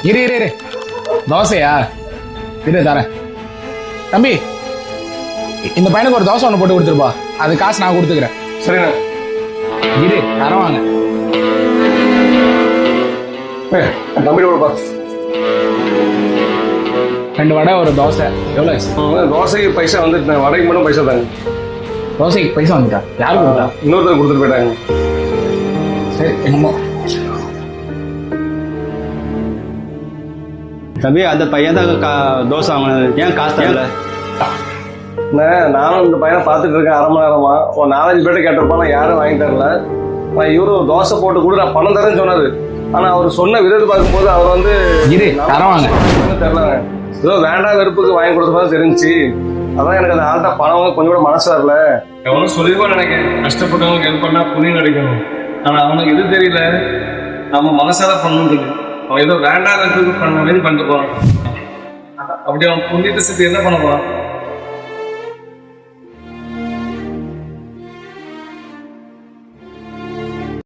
இரு இரு இரு தோசையா? இரு தரேன். தம்பி, இந்த பையனுக்கு ஒரு தோசை ஒன்று போட்டு கொடுத்துருப்பா. அது காசு நான் கொடுத்துக்கிறேன். சரிண்ணா. இரு தரம் வாங்க. தம்பி கொடுப்பா. 2 வடை ஒரு தோசை. எவ்வளோ? தோசைக்கு பைசா வந்துட்டு, வடைக்கு மட்டும் பைசா தாங்க. தோசைக்கு பைசா வந்துட்டா? யாரு கொடுத்தா? இன்னொருத்தர் கொடுத்துட்டு போயிட்டாங்க. சரி என்னமோ. தம்பி, அந்த பையன் தான் தோசை வாங்கினது. ஏன் காசு தரல? நானும் இந்த பையனை பார்த்துட்டு இருக்கேன் 1/2 மணி நேரமா. ஒரு 4-5 பேர்ட்ட கேட்டிருப்பான், நான் யாரும் வாங்கி தரல. நான் இவரும் தோசை போட்டு கூட நான் பணம் தரேன்னு சொன்னாரு. ஆனா அவர் சொன்ன விதத்தை பார்க்கும்போது அவர் வந்து இரு தரம் வாங்க. தெரியலங்க, ஏதோ வேண்டாம் வெறுப்புக்கு வாங்கி கொடுத்த மாதிரி தெரிஞ்சு. அதான் எனக்கு அந்த ஆள்கிட்ட பணம் கொஞ்சம் கூட மனசு வரல. எவனும் சொல்லிருப்பான் நினைக்கிறேன், கஷ்டப்பட்டவங்களுக்கு ஹெல்ப் பண்ணா புண்ணியம் கிடைக்கும். ஆனா அவனுக்கு எது தெரியல, நம்ம மனசால பண்ணணும். அவன் ஏதோ வேண்டாம் வெறுப்புக்கு பண்ண மாதிரி பண்ணிட்டு போறான். அப்படி அவன் புண்ணியத்தை சேர்த்து என்ன பண்ண போறான்?